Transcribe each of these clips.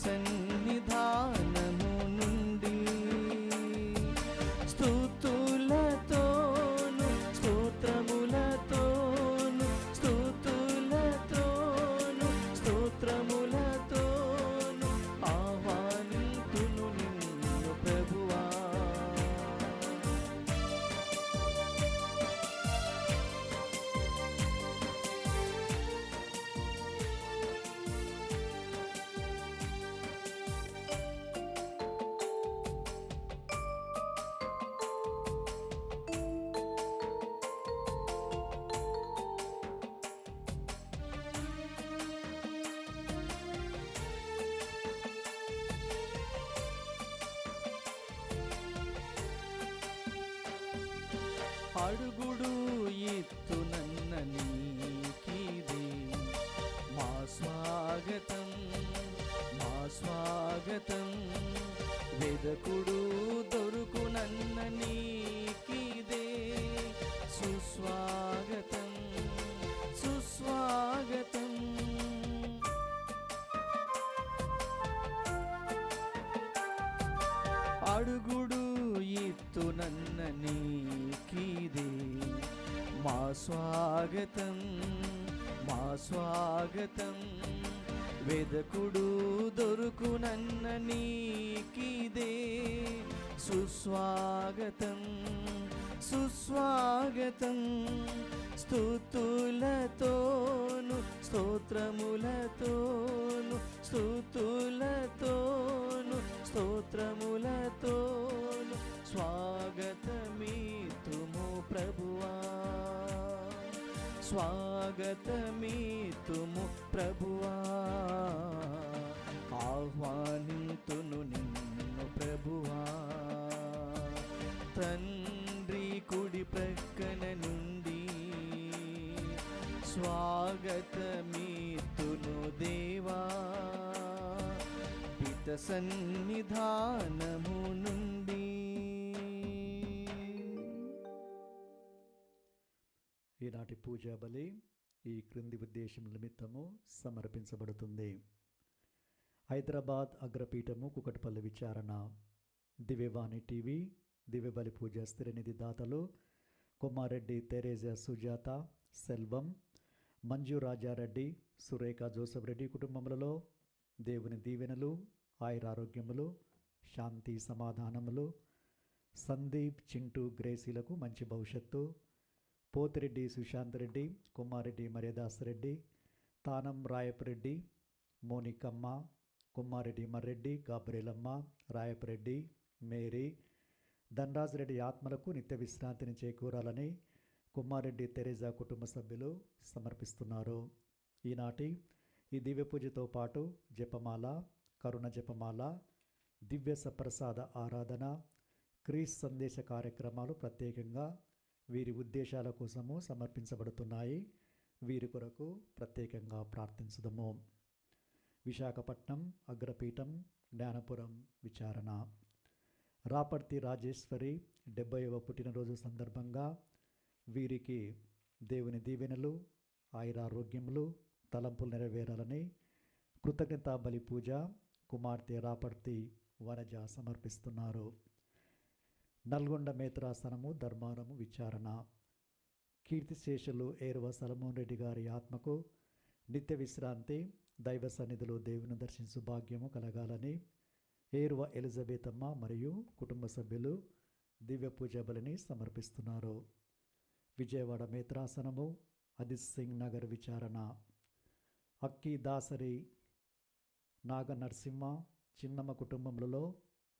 సన్నిధానము నుండి స్తుతులతోను స్తోత్రములతోను స్తుతులతోను స్తోత్రములతోను ఆహ్వానింతును నిన్ను ప్రభువా. అడుగుడు ఎత్తునన్న నీకిదే మా స్వాగతం, మా స్వాగతం. వెదకుడు దొరుకునన్న నీకిదే సుస్వాగతం, సుస్వాగతం. అడుగుడు ఎత్తునన్న నీకిదే మా స్వాగతం, మా స్వాగతం. వెదకుడు దొరుకునన్న నీకిదే సుస్వాగతం, సుస్వాగతం. స్తుతులతోను స్తోత్రములతోను స్తుతులతోను స్తోత్రములతోను స్వాగతమీతుము ప్రభువా, స్వాగతమీతుము ప్రభువా. ఆహ్వానింతును నిన్ను ప్రభువా, తండ్రి కుడి ప్రక్కన నుండి స్వాగతమీతును దేవా, పిత సన్నిధానము నుండి. ఈనాటి పూజా బలి ఈ క్రింది ఉద్దేశం నిమిత్తము సమర్పించబడుతుంది. హైదరాబాద్ అగ్రపీఠము కుకట్పల్లి విచారణ, దివ్యవాణి టీవీ, దివ్యబలి పూజ స్థిరనిధి దాతలు కొమ్మారెడ్డి తెరేజా సుజాత, సెల్వం, మంజు రాజారెడ్డి, సురేఖ జోసఫ్ రెడ్డి కుటుంబములలో దేవుని దీవెనలు, ఆయురారోగ్యములు, శాంతి సమాధానములు, సందీప్, చింటూ, గ్రేసీలకు మంచి భవిష్యత్తు, పోతిరెడ్డి సుశాంత్ రెడ్డి, కుమారెడ్డి మర్యాదాస్ రెడ్డి, తానం రాయపరెడ్డి, మోనికమ్మ, కుమారెడ్డి మర్రెడ్డి, గాబ్రేలమ్మ, రాయపరెడ్డి, మేరీ, ధనరాజ్ రెడ్డి ఆత్మలకు నిత్య విశ్రాంతిని చేకూరాలని కుమారెడ్డి తెరేజా కుటుంబ సభ్యులు సమర్పిస్తున్నారు. ఈనాటి ఈ దివ్య పూజతో పాటు జపమాల, కరుణ జపమాల, దివ్య సప్రసాద ఆరాధన, క్రీస్ సందేశ కార్యక్రమాలు ప్రత్యేకంగా వీరి ఉద్దేశాల కోసము సమర్పించబడుతున్నాయి. వీరి కొరకు ప్రత్యేకంగా ప్రార్థించుదము. విశాఖపట్నం అగ్రపీఠం జ్ఞానపురం విచారణ, రాపర్తి రాజేశ్వరి 70వ పుట్టినరోజు సందర్భంగా వీరికి దేవుని దీవెనలు, ఆయురారోగ్యములు, తలంపులు నెరవేరాలని కృతజ్ఞతా బలి పూజ కుమార్తె రాపర్తి వనజ సమర్పిస్తున్నారు. నల్గొండ మేత్రాసనము ధర్మారము విచారణ, కీర్తిశేషులు ఏరువ సలమోన్ రెడ్డి గారి ఆత్మకు నిత్య విశ్రాంతి, దైవ సన్నిధిలో దేవుని దర్శించు భాగ్యము కలగాలని ఏరువ ఎలిజబెతమ్మ మరియు కుటుంబ సభ్యులు దివ్య పూజ బలిని సమర్పిస్తున్నారు. విజయవాడ మేత్రాసనము అదిత్ సింగ్ నగర్ విచారణ, అక్కి దాసరి నాగ నరసింహ చిన్నమ్మ కుటుంబములలో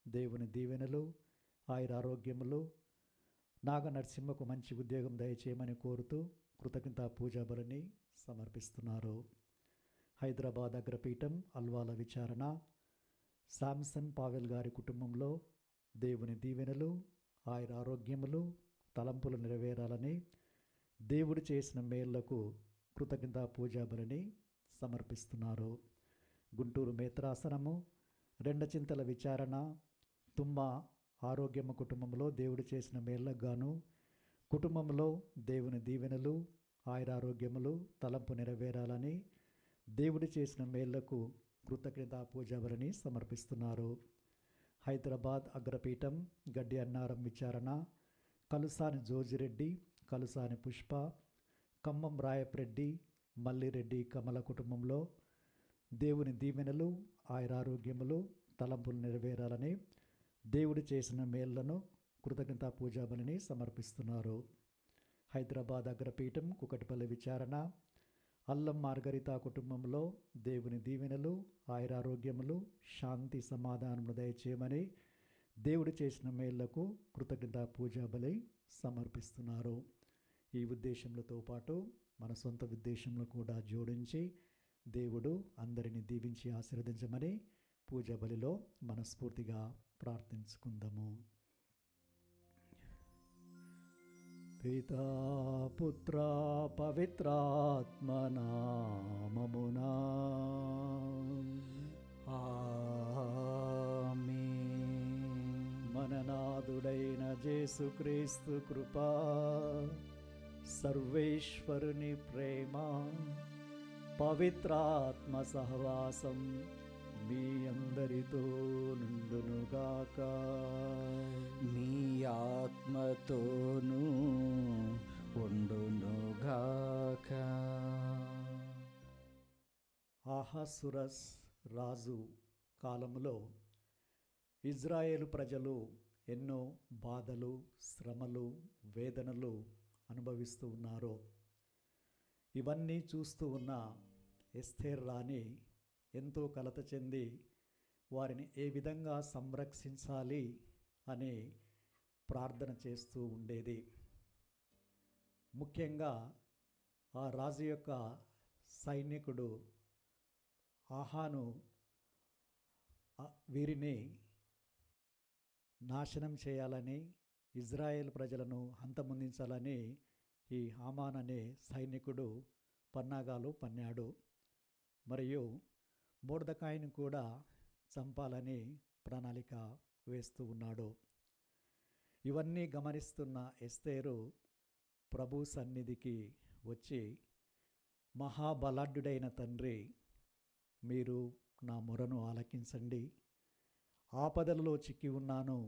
దేవుని దీవెనలు, ఆయురారోగ్యములు, నాగ నరసింహకు మంచి ఉద్యోగం దయచేయమని కోరుతూ కృతజ్ఞతా పూజా బలిని సమర్పిస్తున్నారు. హైదరాబాద్ అగ్రపీఠం అల్వాల విచారణ, శాంసన్ పావెల్ గారి కుటుంబంలో దేవుని దీవెనలు, ఆయురారోగ్యములు, తలంపులు నెరవేరాలని దేవుడు చేసిన మేళ్లకు కృతజ్ఞతా పూజా బలిని సమర్పిస్తున్నారు. గుంటూరు మేత్రాసనము రెండచింతల విచారణ, తుమ్మ ఆరోగ్యమ్మ కుటుంబంలో దేవుడు చేసిన మేళ్లకు గాను కుటుంబంలో దేవుని దీవెనలు, ఆయురారోగ్యములు, తలంపు నెరవేరాలని దేవుడు చేసిన మేళ్లకు కృతజ్ఞతా పూజాబలిని సమర్పిస్తున్నారు. హైదరాబాద్ అగ్రపీఠం గడ్డి అన్నారం విచారణ, కలుసాని జోజిరెడ్డి, కలుసాని పుష్ప, ఖమ్మం రాయప్రెడ్డి, మల్లిరెడ్డి కమల కుటుంబంలో దేవుని దీవెనలు, ఆయురారోగ్యములు, తలంపులు నెరవేరాలని దేవుడు చేసిన మేళ్లను కృతజ్ఞతా పూజాబలిని సమర్పిస్తున్నారు. హైదరాబాద్ అగ్రపీఠం కుకటిపల్లి విచారణ, అల్లం మార్గరితా కుటుంబంలో దేవుని దీవెనలు, ఆయురారోగ్యములు, శాంతి సమాధానములు దయచేయమని దేవుడు చేసిన మేళ్లకు కృతజ్ఞతా పూజాబలి సమర్పిస్తున్నారు. ఈ ఉద్దేశములతో పాటు మన సొంత ఉద్దేశంలో కూడా జోడించి దేవుడు అందరిని దీవించి ఆశీర్వదించమని పూజాబలిలో మనస్ఫూర్తిగా ప్రార్థించుకుందాము. పితా పుత్ర పవిత్రాత్మ నామమునా ఆమేన్. మననాథుడైన యేసుక్రీస్తు కృపా, సర్వేశ్వరుని ప్రేమ, పవిత్రాత్మ సహవాసం మీ అందరితో నుండునుగాక. మీ ఆత్మతోనూ ఉండునుగాక. అహసురస్ రాజు కాలములో ఇజ్రాయేలు ప్రజలు ఎన్నో బాధలు, శ్రమలు, వేదనలు అనుభవిస్తూ ఉన్నారు. ఇవన్నీ చూస్తూ ఉన్న ఎస్తేర్ రాణి ఎంతో కలత చెంది వారిని ఏ విధంగా సంరక్షించాలి అని ప్రార్థన చేస్తూ ఉండేది. ముఖ్యంగా ఆ రాజు యొక్క సైనికుడు ఆహాను వీరిని నాశనం చేయాలని, ఇజ్రాయేల్ ప్రజలను అంతమొందించాలని ఈ హామాన్ అనే సైనికుడు పన్నాగాలు పన్నాడు. మరియు మొర్దెఖాయిని కూడా చంపాలని ప్రణాళిక వేస్తూ ఉన్నాడు. ఇవన్నీ గమనిస్తున్న ఎస్తేరు ప్రభు సన్నిధికి వచ్చి, మహాబలాఢ్యుడైన తండ్రి, మీరు నా మొరను ఆలకించండి, ఆపదలలో చిక్కి ఉన్నాను,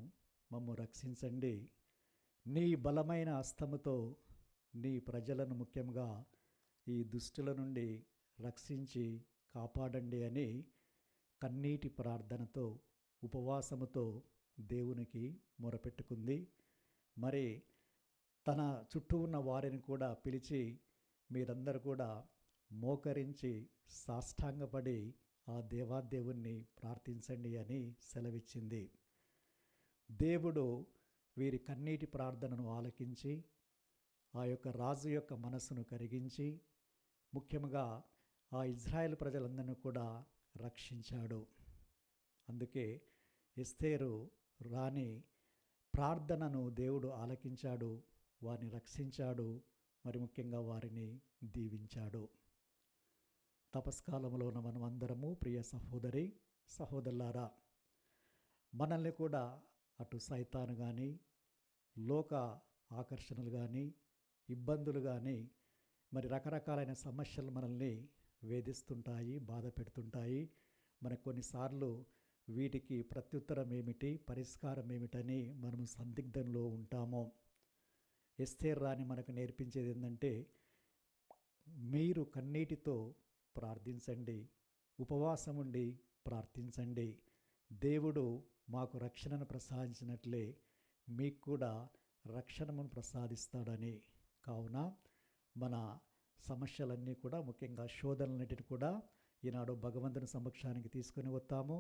మమ్ము రక్షించండి, నీ బలమైన హస్తముతో నీ ప్రజలను ముఖ్యంగా ఈ దుష్టుల నుండి రక్షించి కాపాడండి అని కన్నీటి ప్రార్థనతో, ఉపవాసముతో దేవునికి మొరపెట్టుకుంది. మరి తన చుట్టూ ఉన్న వారిని కూడా పిలిచి, మీరందరూ కూడా మోకరించి సాష్టాంగపడి ఆ దేవాదేవుణ్ణి ప్రార్థించండి అని సెలవిచ్చింది. దేవుడు వీరి కన్నీటి ప్రార్థనను ఆలకించి ఆ యొక్క రాజు యొక్క మనసును కరిగించి ముఖ్యంగా ఆ ఇజ్రాయెల్ ప్రజలందరినీ కూడా రక్షించాడు. అందుకే ఎస్తేరు రాణి ప్రార్థనను దేవుడు ఆలకించాడు, వారిని రక్షించాడు, మరి ముఖ్యంగా వారిని దీవించాడు. తపస్కాలంలో ఉన్న మనమందరము ప్రియ సహోదరి సహోదరులారా, మనల్ని కూడా అటు సైతాను కానీ, లోక ఆకర్షణలు కానీ, ఇబ్బందులు కానీ, మరి రకరకాలైన సమస్యలు మనల్ని వేధిస్తుంటాయి, బాధ పెడుతుంటాయి. మనకు కొన్నిసార్లు వీటికి ప్రత్యుత్తరం ఏమిటి, పరిష్కారం ఏమిటని మనము సందిగ్ధంలో ఉంటాము. ఎస్తేర్ రాణి మనకు నేర్పించేది ఏంటంటే, మీరు కన్నీటితో ప్రార్థించండి, ఉపవాసం ఉండి ప్రార్థించండి. దేవుడు మాకు రక్షణను ప్రసాదించినట్లే మీకు కూడా రక్షణను ప్రసాదిస్తాడని. కావున మన సమస్యలన్నీ కూడా, ముఖ్యంగా శోధనలన్నిటిని కూడా ఈనాడు భగవంతుని సమక్షానికి తీసుకొని వస్తాము.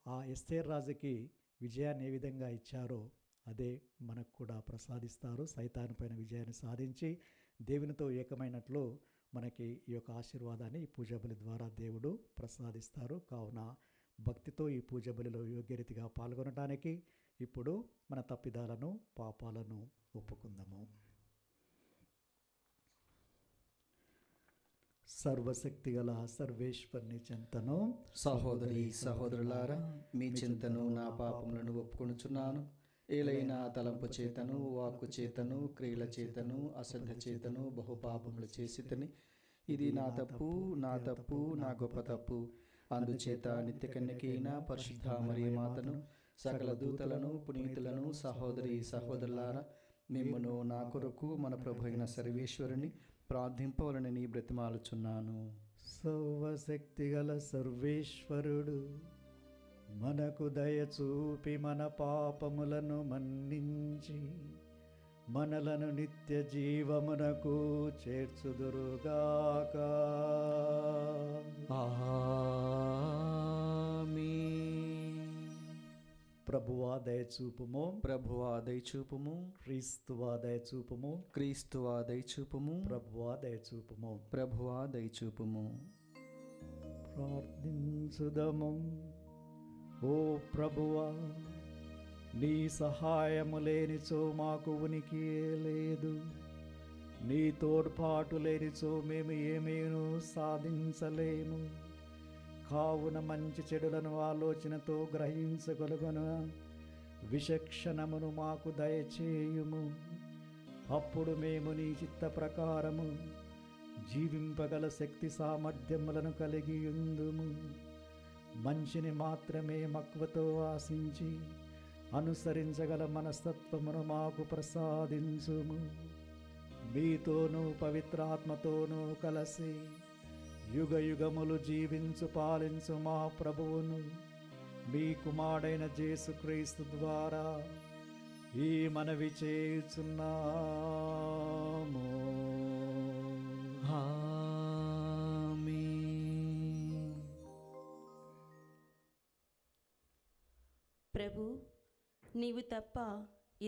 ఆ ఎస్తేర్ రాజుకి విజయాన్ని ఏ విధంగా ఇచ్చారో అదే మనకు కూడా ప్రసాదిస్తారు. సైతాను పైన విజయాన్ని సాధించి దేవునితో ఏకమైనట్లు మనకి ఈ యొక్క ఆశీర్వాదాన్ని ఈ పూజబలి ద్వారా దేవుడు ప్రసాదిస్తారు. కావున భక్తితో ఈ పూజబలిలో యోగ్యరీతిగా పాల్గొనడానికి ఇప్పుడు మన తప్పిదాలను, పాపాలను ఒప్పుకుందాము. సర్వశక్తిగల సర్వేశ్వరుని చింతను, సహోదరి సహోదరులారా, మీ చింతను నా పాపములను ఒప్పుకొనుచున్నాను. ఏలైనా తలంపు చేతను, వాక్కు చేతను, క్రియల చేతను, అశ్రద్ధ చేతను బహుపాపములు చేసితిని. ఇది నా తప్పు, నా తప్పు, నా గొప్ప తప్పు. అందుచేత నిత్య కన్యకైన పరిశుద్ధ మరియ మాతను, సకల దూతలను, పునీతులను, సహోదరి సహోదరులారా, మిమ్మును నా కొరకు మన ప్రభు అయిన సర్వేశ్వరుని ప్రార్థింపవలనని బ్రతిమాలుచున్నాను. సర్వశక్తిగల సర్వేశ్వరుడు మనకు దయచూపి మన పాపములను మన్నించి మనలను నిత్య జీవమునకు చేర్చుదురుగాక. ఆమేన్. ప్రభువా దయచూపుము, ప్రభువా దయచూపుము, క్రీస్తువా దయచూపుము, క్రీస్తువా దయచూపుము, ప్రభువా దయచూపుము. ప్రభువా దయచూపుము. ప్రార్థించుదము. ఓ ప్రభువా, నీ సహాయము లేనిచో మాకు ఉనికియే లేదు. నీ తోడ్పాటు లేనిచో మేము ఏమీను సాధించలేము. కావున మంచి చెడులను ఆలోచనతో గ్రహించగలుగున విచక్షణమును మాకు దయచేయుము. అప్పుడు మేము నీ చిత్త ప్రకారము జీవింపగల శక్తి సామర్థ్యములను కలిగి ఉందుము. మంచిని మాత్రమే మక్కువతో ఆశించి అనుసరించగల మనస్తత్వమును మాకు ప్రసాదించుము. మీతోనూ పవిత్రాత్మతోనూ కలిసి యుగ యుగములు జీవించు పాలించు మా ప్రభువును, మీ కుమారుడైన యేసుక్రీస్తు ద్వారా ఈ మనవి చేయుచున్నాము. ఆమేన్. ప్రభు, నీవు తప్ప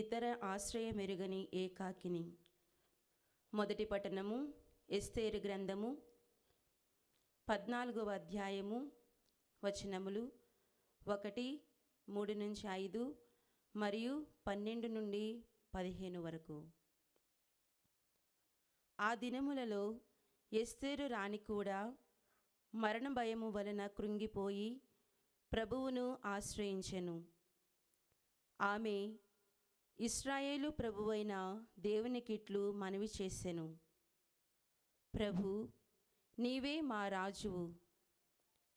ఇతర ఆశ్రయమెరుగని ఏకాకిని. మొదటి పఠనము ఎస్తేరు గ్రంథము 14వ అధ్యాయము వచనములు 1, 3-5 మరియు 12 నుండి 15 వరకు. ఆ దినములలో ఎస్తేరు రాణి కూడా మరణ భయము వలన కృంగిపోయి ప్రభువును ఆశ్రయించెను. ఆమె ఇశ్రాయేలు ప్రభువైన దేవునికిట్లు మనవి చేసెను. ప్రభు, నీవే మా రాజువు.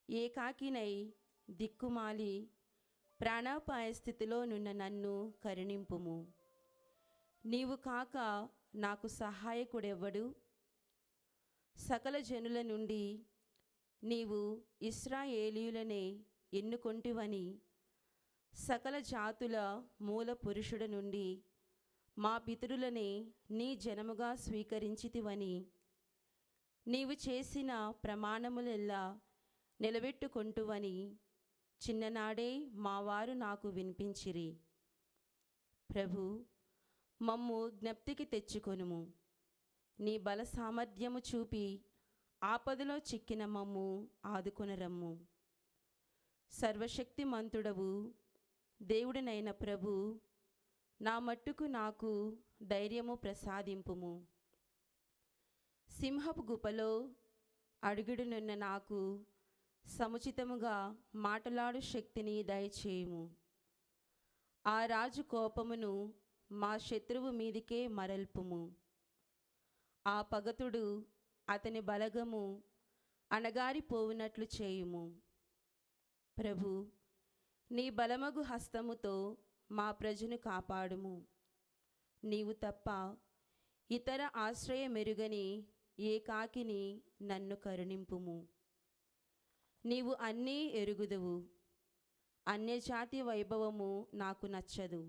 ఏకాకినై దిక్కుమాలి ప్రాణాపాయ స్థితిలో నున్న నన్ను కరుణింపుము. నీవు కాక నాకు సహాయకుడెవ్వడు? సకల జనుల నుండి నీవు ఇశ్రాయేలీయులనే ఎన్నుకొంటివని, సకల జాతుల మూల పురుషుడ నుండి మా పితరులనే నీ జనముగా స్వీకరించితివని నీవు చేసిన ప్రమాణములెల్లా నిలబెట్టుకొంటువని చిన్ననాడే మావారు నాకు వినిపించిరి. ప్రభు, మమ్ము జ్ఞప్తికి తెచ్చుకొనుము. నీ బల సామర్థ్యము చూపి ఆపదలో చిక్కిన మమ్ము ఆదుకొనరమ్ము. సర్వశక్తిమంతుడవు దేవుడినైన ప్రభు, నా మట్టుకు నాకు ధైర్యము ప్రసాదింపుము. సింహపు గుపలో అడుగుడునున్న నాకు సముచితముగా మాటలాడు శక్తిని దయచేయుము. ఆ రాజు కోపమును మా శత్రువు మీదికే మరల్పుము. ఆ పగతుడు అతని బలగము అణగారిపోవునట్లు చేయుము. ప్రభు, నీ బలమగు హస్తముతో మా ప్రజను కాపాడుము. నీవు తప్ప ఇతర ఆశ్రయమెరుగని ఏకాకిని నన్ను కరుణింపుము. నీవు అన్నీ ఎరుగుదువు. అన్యజాతి వైభవము నాకు నచ్చదు.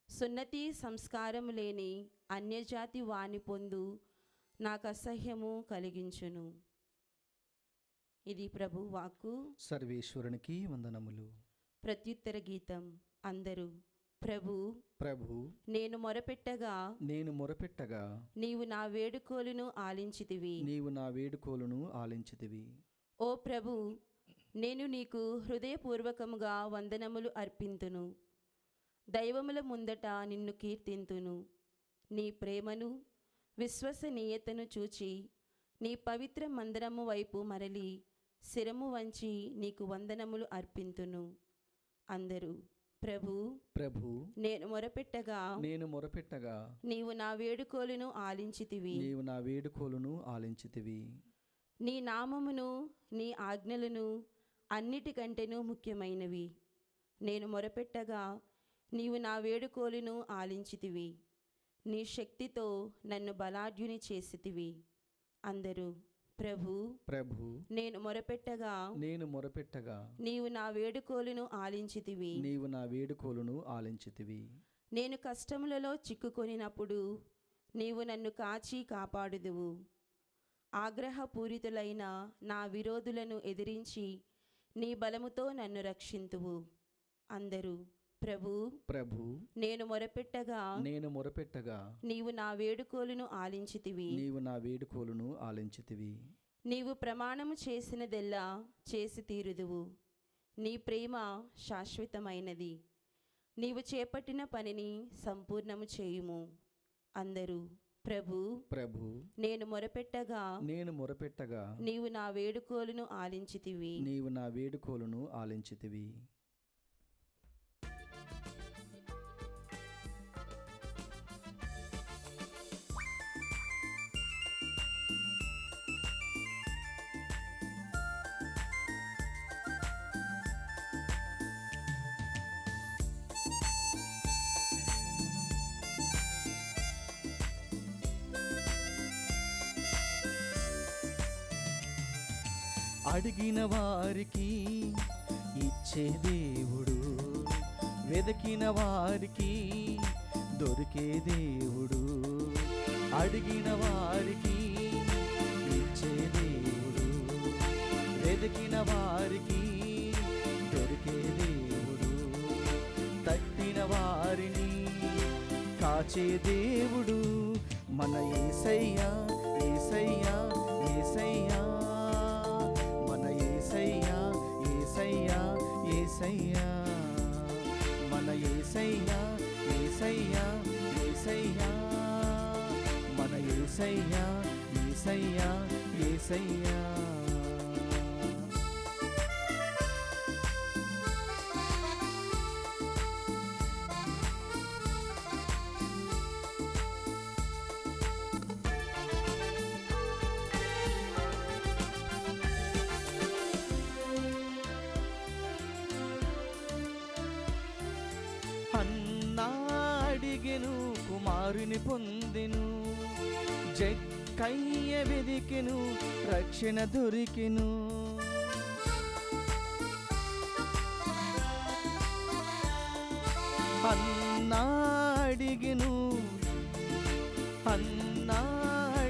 సున్నతి సంస్కారము లేని అన్యజాతి వాణి పొందు నాకు అసహ్యము కలిగించును. ఇది ప్రభు వాక్కు. సర్వేశ్వరునికి వందనములు. ప్రత్యుత్తర గీతం. అందరూ ప్రభు, ప్రభు, నేను మొరపెట్టగా నీవు నా వేడుకోలును ఆలించితివి. నా వేడుకోలును ఆలించితివి. ఓ ప్రభు, నేను నీకు హృదయపూర్వకముగా వందనములు అర్పింతును. దైవముల ముందట నిన్ను కీర్తింతును. నీ ప్రేమను విశ్వసనీయతను చూచి నీ పవిత్ర మందిరము వైపు మరలి శిరము వంచి నీకు వందనములు అర్పింతును. అందరూ ప్రభు, నేను మొరపెట్టగా నీవు నా వేడుకోలును ఆలించితివి. నీ నామమును, నీ ఆజ్ఞలను అన్నిటికంటేనూ ముఖ్యమైనవి. నేను మొరపెట్టగా నీవు నా వేడుకోలును ఆలించితివి. నీ శక్తితో నన్ను బలాఢ్యుని చేసితివి. అందరూ ప్రభు ప్రభు నేను మొరపెట్టగా నేను మొరపెట్టగా నీవు నా వేడుకోలును ఆలించితివి. నీవు నా వేడుకోలును ఆలించితివి. నేను కష్టములలో చిక్కుకొనినప్పుడు నీవు నన్ను కాచి కాపాడుదువు. ఆగ్రహపూరితులైన నా విరోధులను ఎదిరించి నీ బలముతో నన్ను రక్షింతువు. అందరూ ప్రభు ప్రభు నేను మొరపెట్టగా నేను మొరపెట్టగా నీవు నా వేడుకోలును ఆలించితివి. నీవు నా వేడుకోలును ఆలించితివి. నీవు ప్రమాణము చేసినదెల్లా చేసి తీరుదువు. నీ ప్రేమ శాశ్వతమైనది. నీవు చేపట్టిన పనిని సంపూర్ణము చేయుము. అందరూ ప్రభు ప్రభు నేను మొరపెట్టగా నేను మొరపెట్టగా నీవు నా వేడుకోలును ఆలించితివి. నీవు నా వేడుకోలును ఆలించితివి. అడిగిన వారికి ఇచ్చే దేవుడు, వెదకిన వారికి దొరికే దేవుడు. అడిగిన వారికి ఇచ్చే దేవుడు, వెదకిన వారికి దొరికే దేవుడు. తట్టిన వారిని కాచే దేవుడు మన యేసయ్యా, యేసయ్యా, యేసయ్యా. యేసయ్యా యేసయ్యా మన యేసయ్యా, యేసయ్యా, యేసయ్యా మన యేసయ్యా, యేసయ్యా, యేసయ్యా. అడిగెను కుమారుని పొందెను, జక్కయ్య వెదికెను రక్షణ దొరికెను.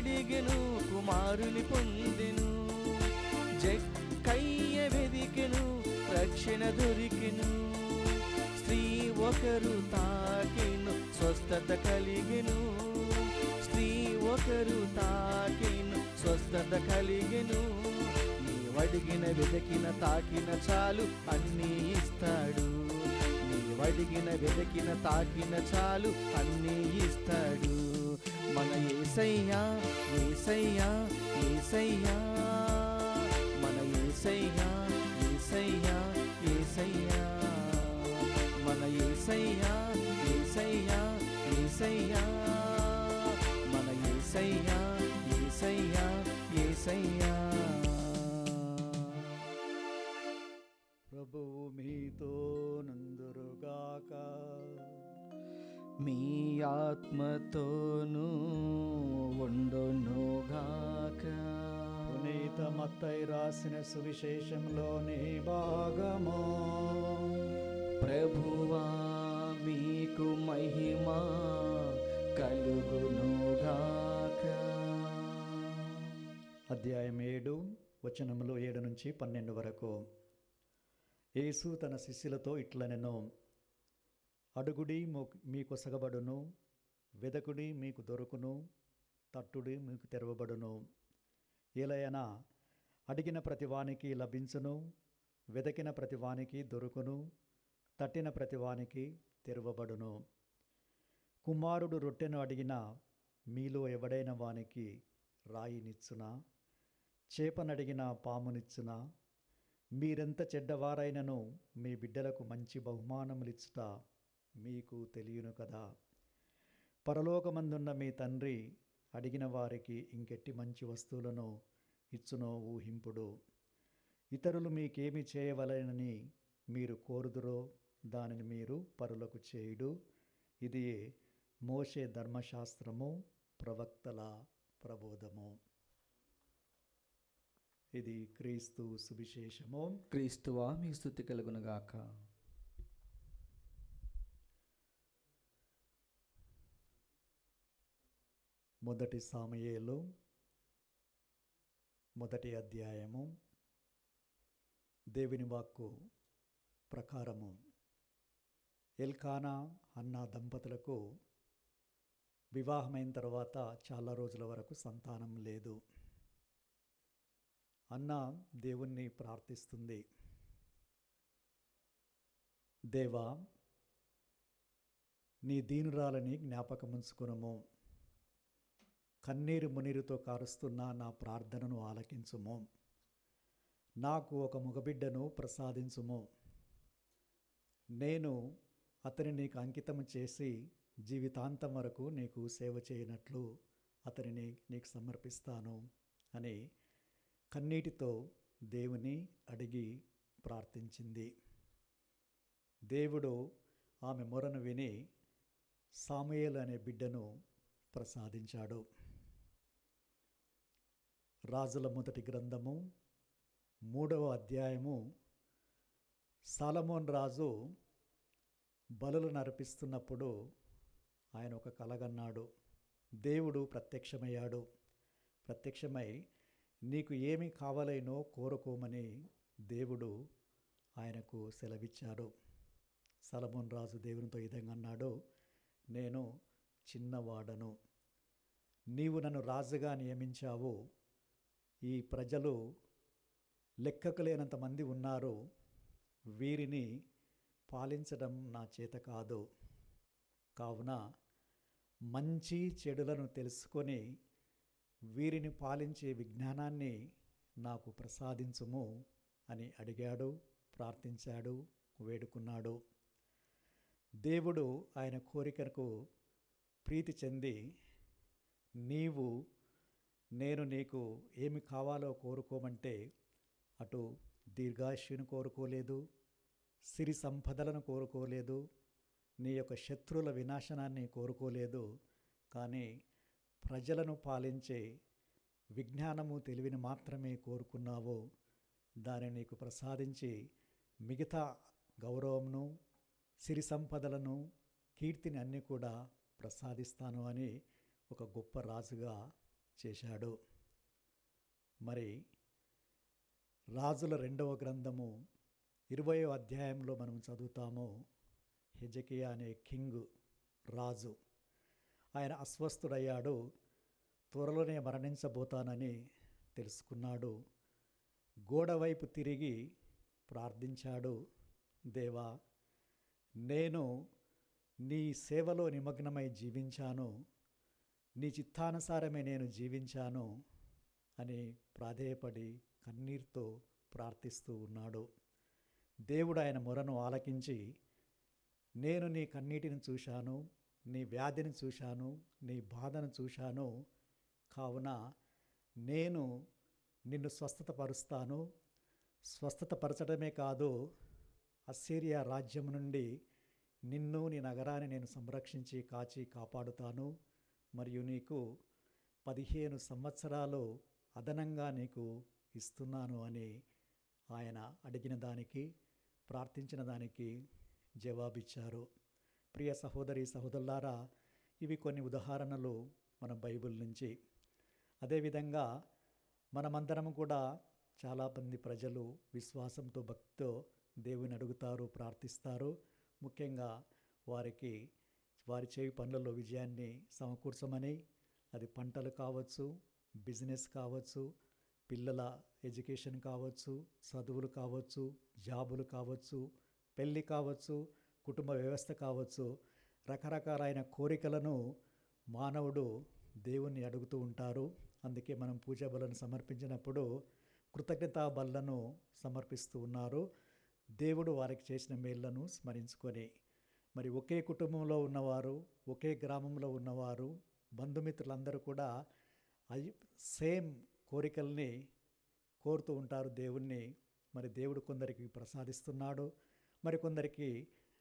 అడిగెను కుమారుని పొందెను, జక్కయ్య వెదికెను రక్షణ దొరికెను. స్త్రీ ఒకరు తాకెను స్వస్థత కలిగెను, స్త్రీ ఒకరు తాకెను స్వస్థత కలిగెను. నీవడిగిన వెదకిన తాకిన చాలు అన్నీ ఇస్తాడు. నీవడిగిన వెదకిన తాకిన చాలు అన్నీ ఇస్తాడు. మన యేసయ్యా, యేసయ్యా, యేసయ్యా మన యేసయ్యా, యేసయ్యా, యేసయ్యా మన యేసయ్యా, యేసయ్యా, యేసయ్యా మన యేసయ్యా, యేసయ్యా, యేసయ్యా. ప్రభువు మీతో నందురుగాక, మీ ఆత్మతోనూ ఉండునుగాక. పునీత మత్తయి రాసిన సువిశేషంలోని భాగము. ప్రభువా మీకు మహిమ కలుగునుగాక. అధ్యాయం 7 వచనములు 7 నుంచి 12 వరకు. యేసు తన శిష్యులతో ఇట్లనెను, అడుగుడి మీకు సగబడును, వెదకుడి మీకు దొరుకును, తట్టుడి మీకు తెరవబడును. ఏలయనా అడిగిన ప్రతివానికి లభించును, వెదకిన ప్రతివానికి దొరుకును, తట్టిన ప్రతివానికి తెరవబడును. కుమారుడు రొట్టెను అడిగిన మీలో ఎవడైన వానికి రాయినిచ్చునా? చేపనడిగిన పామునిచ్చునా? మీరెంత చెడ్డవారైనను మీ బిడ్డలకు మంచి బహుమానములిచ్చుట మీకు తెలియను కదా. పరలోకమందున్న మీ తండ్రి అడిగిన వారికి ఇంకెట్టి మంచి వస్తువులను ఇచ్చునో ఊహింపుడు. ఇతరులు మీకేమి చేయవలెనని మీరు కోరుదురో దానిని మీరు పరులకు చేయుడు. ఇది మోషే ధర్మశాస్త్రము, ప్రవక్తల ప్రబోధము. ఇది క్రీస్తు సువిశేషము. క్రీస్తువా మీ స్తుతి కలుగునుగాక. మొదటి సాముయేలు 1వ అధ్యాయము. దేవుని వాక్కు ప్రకారము ఎల్కానా అన్న దంపతులకు వివాహమైన తర్వాత చాలా రోజుల వరకు సంతానం లేదు. అన్న దేవుణ్ణి ప్రార్థిస్తుంది, దేవా, నీ దీనురాలని జ్ఞాపకముంచుకునుము, కన్నీరు మునీరుతో కారుస్తున్న నా ప్రార్థనను ఆలకించుము, నాకు ఒక మగబిడ్డను ప్రసాదించుము, నేను అతని నీకు అంకితము చేసి జీవితాంతం వరకు నీకు సేవ చేయనట్లు అతనిని నీకు సమర్పిస్తాను అని కన్నీటితో దేవుని అడిగి ప్రార్థించింది. దేవుడు ఆమె మొరను విని సాముయేలు అనే బిడ్డను ప్రసాదించాడు. రాజుల మొదటి గ్రంథము 3వ అధ్యాయము. సాలమోన్ రాజు బలులను అర్పిస్తున్నప్పుడు ఆయన ఒక కలగన్నాడు. దేవుడు ప్రత్యక్షమయ్యాడు. ప్రత్యక్షమై నీకు ఏమి కావాలైనో కోరుకోమని దేవుడు ఆయనకు సెలవిచ్చాడు. సొలొమోను రాజు దేవునితో ఈ విధంగా అన్నాడు, నేను చిన్నవాడను, నీవు నన్ను రాజుగా నియమించావు. ఈ ప్రజలు లెక్కకు లేనంత మంది ఉన్నారు, వీరిని పాలించడం నా చేత కాదు. కావున మంచి చెడులను తెలుసుకొని వీరిని పాలించే విజ్ఞానాన్ని నాకు ప్రసాదించుము అని అడిగాడు, ప్రార్థించాడు, వేడుకున్నాడు. దేవుడు ఆయన కోరికకు ప్రీతి చెంది, నేను నీకు ఏమి కావాలో కోరుకోమంటే అటు దీర్ఘాయుష్యును కోరుకోలేదు, సిరి సంపదలను కోరుకోలేదు, నీ యొక్క శత్రువుల వినాశనాన్ని కోరుకోలేదు, కానీ ప్రజలను పాలించే విజ్ఞానము తెలివిని మాత్రమే కోరుకున్నావు. దానిని నీకు ప్రసాదించి మిగతా గౌరవమును, సిరి సంపదలను, కీర్తిని అన్నీ కూడా ప్రసాదిస్తాను అని ఒక గొప్ప రాజుగా చేశాడు. మరి రాజుల 2వ గ్రంథము 20వ అధ్యాయంలో మనం చదువుతాము. హెజకియా అనే రాజు ఆయన అస్వస్థుడయ్యాడు, త్వరలోనే మరణించబోతానని తెలుసుకున్నాడు. గోడ వైపు తిరిగి ప్రార్థించాడు, దేవా, నేను నీ సేవలో నిమగ్నమై జీవించాను, నీ చిత్తానుసారమే నేను జీవించాను అని ప్రాధేయపడి కన్నీరుతో ప్రార్థిస్తూ ఉన్నాడు. దేవుడు ఆయన మొరను ఆలకించి, నేను నీ కన్నీటిని చూశాను, నీ వ్యాధిని చూశాను, నీ బాధను చూశాను, కావున నేను నిన్ను స్వస్థతపరుస్తాను. స్వస్థతపరచడమే కాదు, అస్సిరియా రాజ్యం నుండి నిన్ను, నీ నగరాన్ని నేను సంరక్షించి కాచి కాపాడుతాను. మరియు నీకు 15 సంవత్సరాలు అదనంగా నీకు ఇస్తున్నాను అని ఆయన అడిగిన దానికి, ప్రార్థించిన దానికి జవాబిచ్చారు. ప్రియ సహోదరి సహోదరులారా, ఇవి కొన్ని ఉదాహరణలు మన బైబిల్ నుంచి. అదేవిధంగా మనమందరం కూడా చాలామంది ప్రజలు విశ్వాసంతో, భక్తితో దేవుని అడుగుతారు, ప్రార్థిస్తారు. ముఖ్యంగా వారి చేయి పనులలో విజయాన్ని సమకూర్చమని, అది పంటలు కావచ్చు, బిజినెస్ కావచ్చు, పిల్లల ఎడ్యుకేషన్ కావచ్చు, చదువులు కావచ్చు, జాబులు కావచ్చు, పెళ్ళి కావచ్చు, కుటుంబ వ్యవస్థ కావచ్చు, రకరకాలైన కోరికలను మానవుడు దేవుణ్ణి అడుగుతూ ఉంటారు. అందుకే మనం పూజా బలను సమర్పించినప్పుడు కృతజ్ఞతా బలను సమర్పిస్తూ ఉన్నారు. దేవుడు వారికి చేసిన మేళ్లను స్మరించుకొని, మరి ఒకే కుటుంబంలో ఉన్నవారు, ఒకే గ్రామంలో ఉన్నవారు, బంధుమిత్రులందరూ కూడా సేమ్ కోరికల్ని కోరుతూ ఉంటారు దేవుణ్ణి. మరి దేవుడు కొందరికి ప్రసాదిస్తున్నాడు, మరి కొందరికి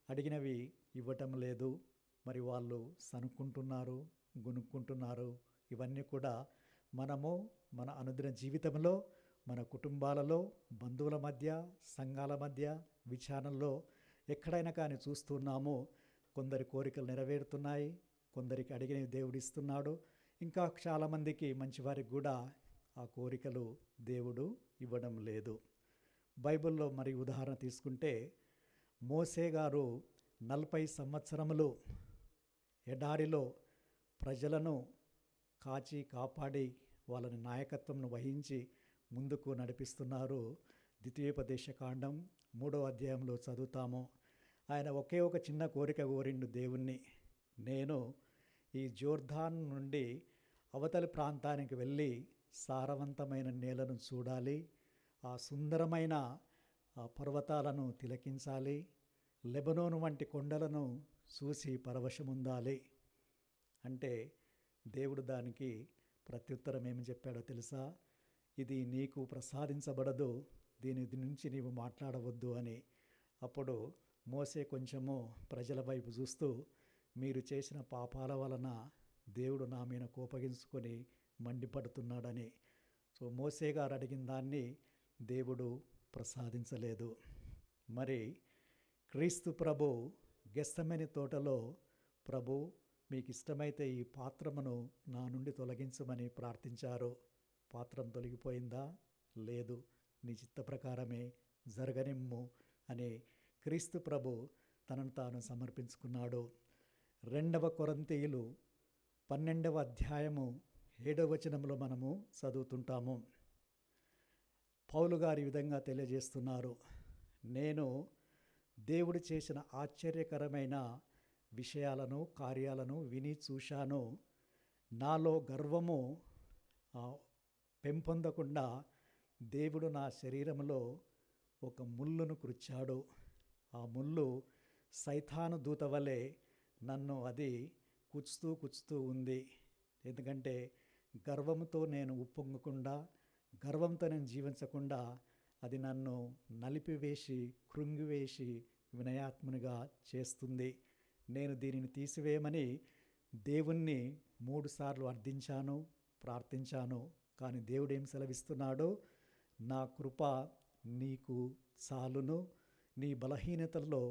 అడిగినవి ఇవ్వటం లేదు. మరి వాళ్ళు సనుక్కుంటున్నారు, గునుక్కుంటున్నారు. ఇవన్నీ కూడా మనము మన అనుదిన జీవితంలో, మన కుటుంబాలలో, బంధువుల మధ్య, సంఘాల మధ్య, విచారణలో ఎక్కడైనా కానీ చూస్తున్నాము. కొందరి కోరికలు నెరవేరుతున్నాయి, కొందరికి అడిగినవి దేవుడు ఇస్తున్నాడు. ఇంకా చాలామందికి మంచివారికి కూడా ఆ కోరికలు దేవుడు ఇవ్వడం లేదు. బైబిల్లో మరి ఉదాహరణ తీసుకుంటే మోసే గారు 40 సంవత్సరములు ఎడారిలో ప్రజలను కాచి కాపాడి వాళ్ళని నాయకత్వం వహించి ముందుకు నడిపిస్తున్నారు. ద్వితీయోపదేశకాండం 3వ అధ్యాయంలో చదువుతాము. ఆయన ఒకే ఒక చిన్న కోరిక కోరిండు దేవుణ్ణి, నేను ఈ జోర్దాన్ నుండి అవతలి ప్రాంతానికి వెళ్ళి సారవంతమైన నేలను చూడాలి, ఆ సుందరమైన ఆ పర్వతాలను తిలకించాలి, లెబనోను వంటి కొండలను చూసి పరవశముందాలి అంటే దేవుడు దానికి ప్రత్యుత్తరం ఏమి చెప్పాడో తెలుసా? ఇది నీకు ప్రసాదించబడదు, దీని నుంచి నీవు మాట్లాడవద్దు అని. అప్పుడు మోసే కొంచెము ప్రజల వైపు చూస్తూ, మీరు చేసిన పాపాల వలన దేవుడు నా మీద కోపగించుకొని మండిపడుతున్నాడని. సో మోసే గారు అడిగిన దాన్ని దేవుడు ప్రసాదించలేదు. మరి క్రీస్తు ప్రభు గెత్సెమనే తోటలో, ప్రభు మీకు ఇష్టమైతే ఈ పాత్రమును నా నుండి తొలగించమని ప్రార్థించారు. పాత్రం తొలగిపోయిందా? లేదు. నీ చిత్త ప్రకారమే జరగనిమ్ము అని క్రీస్తు ప్రభు తనను తాను సమర్పించుకున్నాడు. 2 కొరింథీయులు 12వ అధ్యాయము 7వ వచనంలో మనము చదువుతుంటాము. పౌలు గారు ఈ విధంగా తెలియజేస్తున్నారు, నేను దేవుడు చేసిన ఆశ్చర్యకరమైన విషయాలను, కార్యాలను విని చూశాను. నాలో గర్వము పెంపొందకుండా దేవుడు నా శరీరంలో ఒక ముళ్ళును కృచ్చాడు. ఆ ముళ్ళు సైతాను దూత వలె నన్ను అది కుచ్చుతూ ఉంది. ఎందుకంటే గర్వంతో నేను ఉప్పొంగకుండా, గర్వంతో నేను జీవించకుండా అది నన్ను నలిపివేసి, కృంగివేసి వినయాత్మునిగా చేస్తుంది. నేను దీనిని తీసివేయమని దేవుణ్ణి 3 సార్లు అర్థించాను, ప్రార్థించాను. కానీ దేవుడు ఏం సెలవిస్తున్నాడు? నా కృప నీకు చాలును, నీ బలహీనతల్లో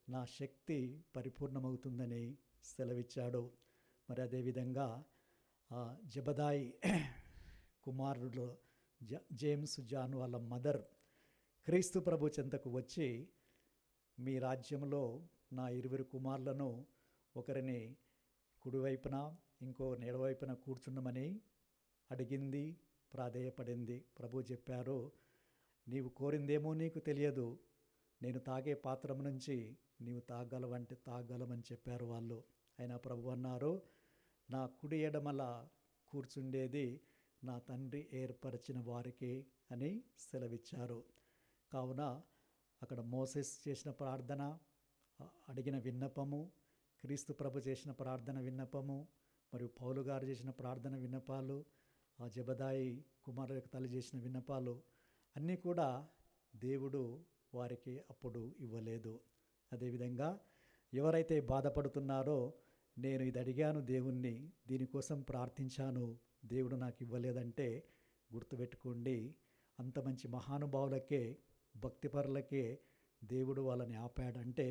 నా శక్తి పరిపూర్ణమవుతుందని సెలవిచ్చాడు. మరి అదేవిధంగా జబదాయి కుమారుడు జేమ్స్ జాన్ వాళ్ళ మదర్ క్రీస్తు ప్రభు చెంతకు వచ్చి, మీ రాజ్యంలో నా 20 కుమారులను ఒకరిని కుడివైపున ఇంకో ఎడవైపున కూర్చుండమని అడిగింది, ప్రాధేయపడింది. ప్రభు చెప్పారు, నీవు కోరిందేమో నీకు తెలియదు, నేను తాగే పాత్రం నుంచి నీవు తాగలమని చెప్పారు వాళ్ళు. అయినా ప్రభు అన్నారు, నా కుడి ఎడమల కూర్చుండేది నా తండ్రి ఏర్పరిచిన వారికి అని సెలవిచ్చారు. కావున అక్కడ మోసెస్ చేసిన ప్రార్థన, అడిగిన విన్నపము, క్రీస్తు ప్రభు చేసిన ప్రార్థన విన్నపము, మరియు పౌలు గారు చేసిన ప్రార్థన విన్నపాలు, ఆ జబదాయి కుమారుల యొక్క తల్లి చేసిన విన్నపాలు అన్నీ కూడా దేవుడు వారికి అప్పుడు ఇవ్వలేదు. అదేవిధంగా ఎవరైతే బాధపడుతున్నారో, నేను ఇది అడిగాను దేవుణ్ణి, దీనికోసం ప్రార్థించాను, దేవుడు నాకు ఇవ్వలేదంటే గుర్తుపెట్టుకోండి, అంత మంచి మహానుభావులకే, భక్తిపరులకే దేవుడు వాళ్ళని ఆపాడంటే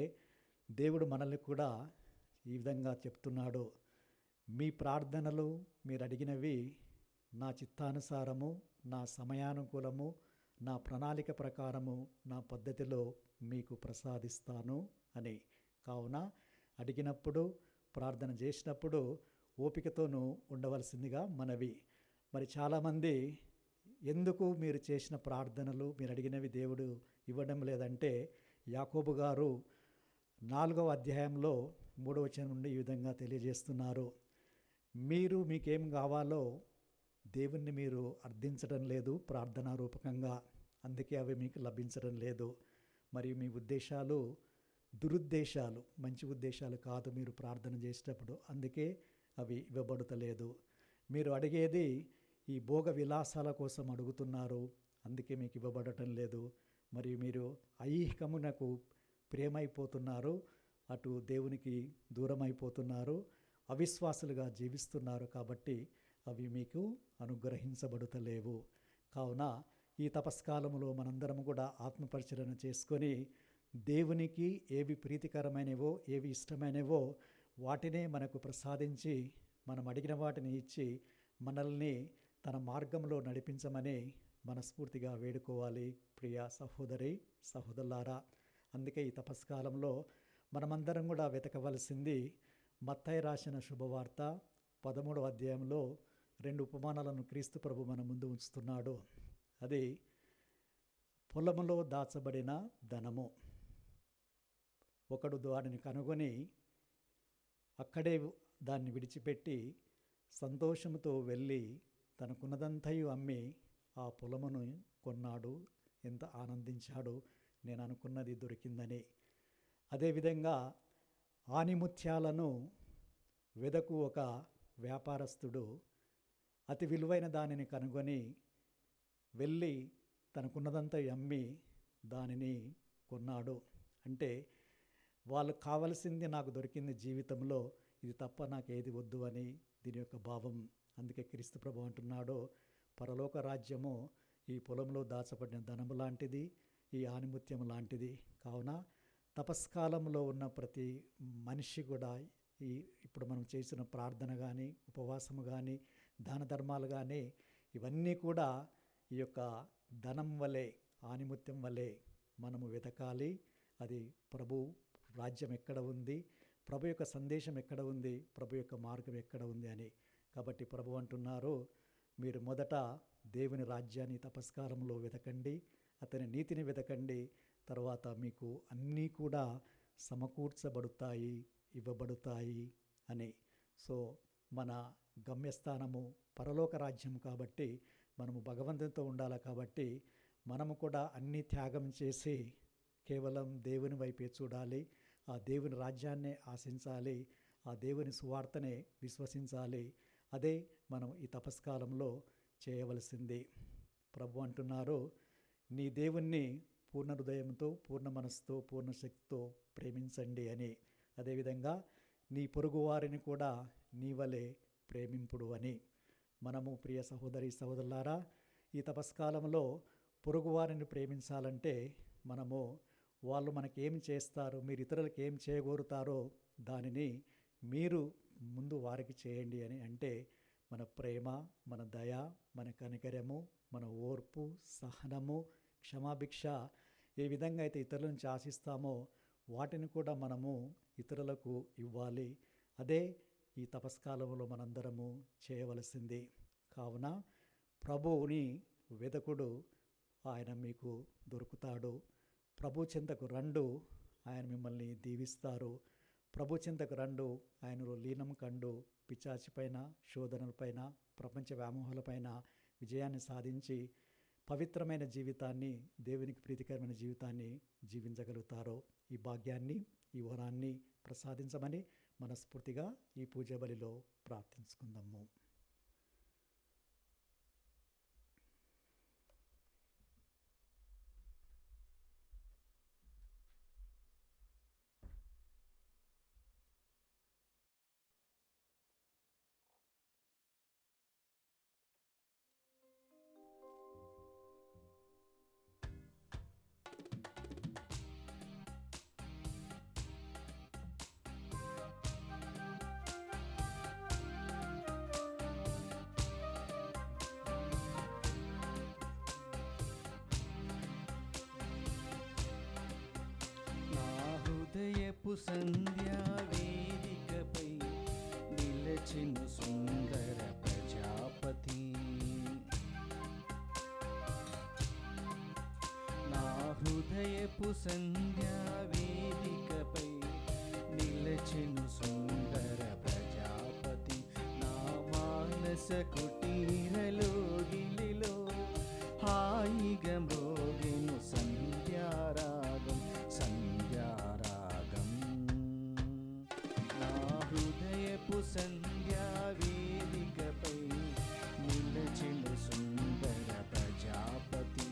దేవుడు మనల్ని కూడా ఈ విధంగా చెప్తున్నాడు, మీ ప్రార్థనలు మీరు అడిగినవి నా చిత్తానుసారము, నా సమయానుకూలము, నా ప్రణాళిక ప్రకారము, నా పద్ధతిలో మీకు ప్రసాదిస్తాను అని. కావున అడిగినప్పుడు, ప్రార్థన చేసినప్పుడు ఓపికతోనూ ఉండవలసిందిగా మనవి. మరి చాలామంది ఎందుకు మీరు చేసిన ప్రార్థనలు, మీరు అడిగినవి దేవుడు ఇవ్వడం లేదంటే, యాకోబు గారు 4వ అధ్యాయంలో 3వ వచనం నుండి ఈ విధంగా తెలియజేస్తున్నారు, మీకేం కావాలో దేవుణ్ణి మీరు అర్థించడం లేదు ప్రార్థనా రూపకంగా, అందుకే అవి మీకు లభించడం లేదు. మరియు మీ ఉద్దేశాలు దురుద్దేశాలు, మంచి ఉద్దేశాలు కాదు మీరు ప్రార్థన చేసేటప్పుడు, అందుకే అవి ఇవ్వబడతలేదు. మీరు అడిగేది ఈ భోగ విలాసాల కోసం అడుగుతున్నారు, అందుకే మీకు ఇవ్వబడటం లేదు. మరి మీరు ఐహికమునకు ప్రేమైపోతున్నారు, అటు దేవునికి దూరం అయిపోతున్నారు, అవిశ్వాసులుగా జీవిస్తున్నారు. కాబట్టి అవి మీకు అనుగ్రహించబడుతలేవు. కావున ఈ తపస్కాలములో మనందరం కూడా ఆత్మపరిశీలన చేసుకొని దేవునికి ఏవి ప్రీతికరమైనవో, ఏవి ఇష్టమైనవో వాటినే మనకు ప్రసాదించి, మనం అడిగిన వాటిని ఇచ్చి మనల్ని తన మార్గంలో నడిపించమని మనస్ఫూర్తిగా వేడుకోవాలి. ప్రియ సహోదరి సహోదరులారా, అందుకే ఈ తపస్కాలంలో మనమందరం కూడా వెతకవలసింది మత్తయి రాసిన శుభవార్త 13వ అధ్యాయంలో 2 ఉపమానాలను క్రీస్తు ప్రభు మన ముందు ఉంచుతున్నాడు. అది పొలములో దాచబడిన ధనము. ఒకడు దానిని కనుగొని అక్కడే దాన్ని విడిచిపెట్టి సంతోషంతో వెళ్ళి తనకున్నదంతయు అమ్మి ఆ పొలమును కొన్నాడు. ఎంత ఆనందించాడు, నేను అనుకున్నది దొరికిందని. అదేవిధంగా ఆనిముత్యాలను వెదకు ఒక వ్యాపారస్తుడు అతి విలువైన దానిని కనుగొని వెళ్ళి తనకున్నదంతా అమ్మి దానిని కొన్నాడు. అంటే వాళ్ళకు కావలసింది నాకు దొరికింది జీవితంలో, ఇది తప్ప నాకేది వద్దు అని దీని యొక్క భావం. అందుకే క్రీస్తు ప్రభు అంటున్నాడు, పరలోక రాజ్యము ఈ పొలంలో దాచబడిన ధనము లాంటిది, ఈ ఆనిముత్యం లాంటిది. కావున తపస్కాలంలో ఉన్న ప్రతి మనిషి కూడా ఇప్పుడు మనం చేసిన ప్రార్థన కానీ, ఉపవాసము కానీ, దాన ధర్మాలు కానీ, ఇవన్నీ కూడా ఈ యొక్క ధనం వలె, ఆనిముత్యం వలె మనము వెతకాలి. అది ప్రభు రాజ్యం ఎక్కడ ఉంది, ప్రభు యొక్క సందేశం ఎక్కడ ఉంది, ప్రభు యొక్క మార్గం ఎక్కడ ఉంది అని. కాబట్టి ప్రభు అంటున్నారు, మీరు మొదట దేవుని రాజ్యాన్ని తపస్కాలంలో వెతకండి, అతని నీతిని వెతకండి, తర్వాత మీకు అన్నీ కూడా సమకూర్చబడుతాయి, ఇవ్వబడుతాయి అని. సో మన గమ్యస్థానము పరలోక రాజ్యం కాబట్టి మనము భగవంతునితో ఉండాలి. కాబట్టి మనము కూడా అన్ని త్యాగం చేసి కేవలం దేవుని వైపే చూడాలి, ఆ దేవుని రాజ్యాన్నే ఆశించాలి, ఆ దేవుని సువార్తనే విశ్వసించాలి. అదే మనం ఈ తపస్కాలంలో చేయవలసింది. ప్రభు అంటున్నారు, నీ దేవుణ్ణి పూర్ణ హృదయంతో, పూర్ణ మనస్సుతో, పూర్ణ శక్తితో ప్రేమించండి అని. అదేవిధంగా నీ పొరుగువారిని కూడా నీ వలె ప్రేమింపుడు అని. మనము ప్రియ సహోదరి సహోదరులారా, ఈ తపస్కాలంలో పొరుగువారిని ప్రేమించాలంటే మనము వాళ్ళు మనకేం చేస్తారు, మీరు ఇతరులకు ఏం చేయగోరుతారో దానిని మీరు ముందు వారికి చేయండి అని. అంటే మన ప్రేమ, మన దయ, మన కనికరము, మన ఓర్పు, సహనము, క్షమాభిక్ష ఏ విధంగా అయితే ఇతరుల నుంచి ఆశిస్తామో వాటిని కూడా మనము ఇతరులకు ఇవ్వాలి. అదే ఈ తపస్కాలంలో మనందరము చేయవలసింది. కావున ప్రభువుని వెదకుడు, ఆయన మీకు దొరుకుతాడు. ప్రభు చింతకు రండు, ఆయన మిమ్మల్ని దీవిస్తారు. ప్రభు చింతకు రండు, ఆయనలో లీనం కండు, పిచాచిపైన, శోధనలపైన, ప్రపంచ వ్యామోహాలపైన విజయాన్ని సాధించి పవిత్రమైన జీవితాన్ని, దేవునికి ప్రీతికరమైన జీవితాన్ని జీవించగలుగుతారో ఈ భాగ్యాన్ని, ఈ వరాన్ని ప్రసాదించమని మనస్ఫూర్తిగా ఈ పూజ బలిలో ప్రార్థించుకుందాము. హృదయపు సంధ్యా వేదికపై నిలచిన సుందర ప్రజాపతి, నా హృదయపు సంధ్యా వేదికపై నిలచిన సుందర ప్రజాపతి, నా మానస కుటీరలోగిలిలో హాయిగా మ్రోగెను సంధ్యారాగం, సంధ్యారాగం. నా హృదయపు సంధ్యా వేదికపై నిలచిన సుందర ప్రజాపతి.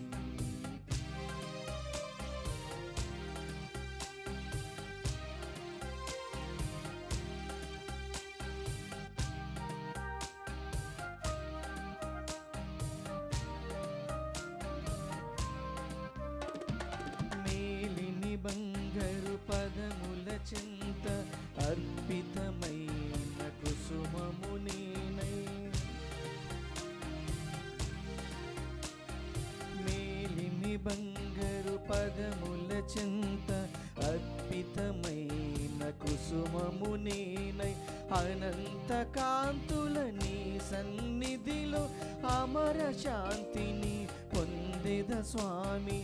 పదముల చింత అర్పితమైన కుసుమము నేనై మేలిమి బంగారు పదముల చింత అర్పితమైన కుసుమము నేనై అనంత కాంతుల నీ సన్నిధిలో అమర శాంతిని పొందెద స్వామి.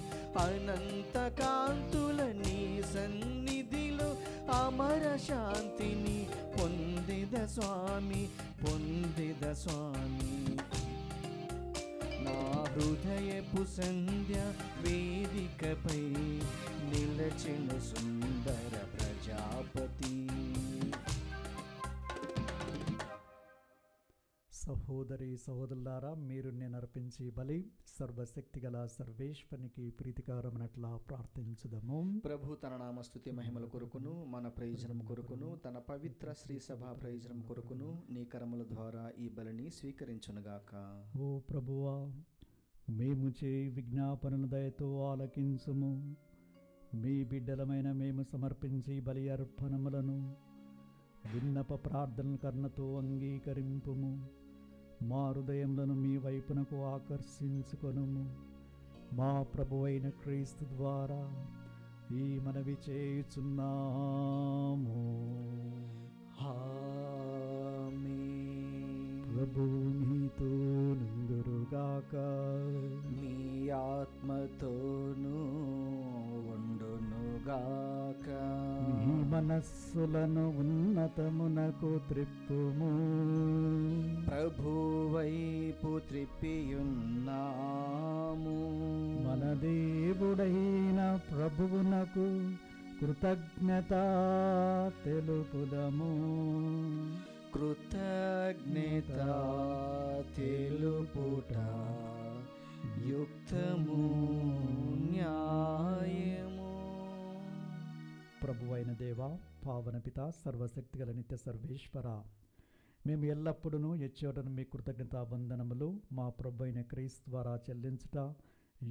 అనంత కాంతుల నీ సన్నిధిలో అమర శాంతిని పొందెద స్వామి, పొందెద స్వామి. నా హృదయపు సంధ్య వేదికపై నిలచెను సుందర ప్రజాపతి. సహోదరి సహోదరులారా, మీరు నేను అర్పించి బలి సర్వశక్తి గల సర్వేశ్వరునికి ప్రీతికరమైనట్లా ప్రార్థించుదము. ప్రభు తన నామస్తుతి మహిమల కొరకును మన ప్రయోజనం కొరకును తన పవిత్ర శ్రీ సభా ప్రయోజనం కొరకును నీ కరముల ద్వారా ఈ బలిని స్వీకరించునుగాక. ఓ ప్రభువా, మేము చేయి విజ్ఞాపనను దయతో ఆలకించుము. మీ బిడ్డలమైన మేము సమర్పించి బలి అర్పణములను విన్నప ప్రార్థనల కర్ణతో అంగీకరింపుము. మా హృదయములను మీ వైపునకు ఆకర్షించుకొనుము. మా ప్రభువైన క్రీస్తు ద్వారా ఈ మనవి చేయుచున్నాము. ఆమేన్. ప్రభువు మీతో నుందురుగాక, మీ ఆత్మతోనూ ఉండునుగాక. మీ మనస్సులను ఉన్నతమునకు త్రిప్పుము. ప్రభు వైపు త్రిప్పియున్నాము. మన దేవుడైన ప్రభువునకు కృతజ్ఞత తెలుపుదము. కృతజ్ఞత తెలుపుట యుక్తము, న్యాయము. ప్రభువైన దేవ, పావన పిత, సర్వశక్తిగల నిత్య సర్వేశ్వర, మేము ఎల్లప్పుడూ ఎచ్చోటను మీ కృతజ్ఞత వందనములు మా ప్రభు అయిన క్రీస్తు ద్వారా చెల్లించుట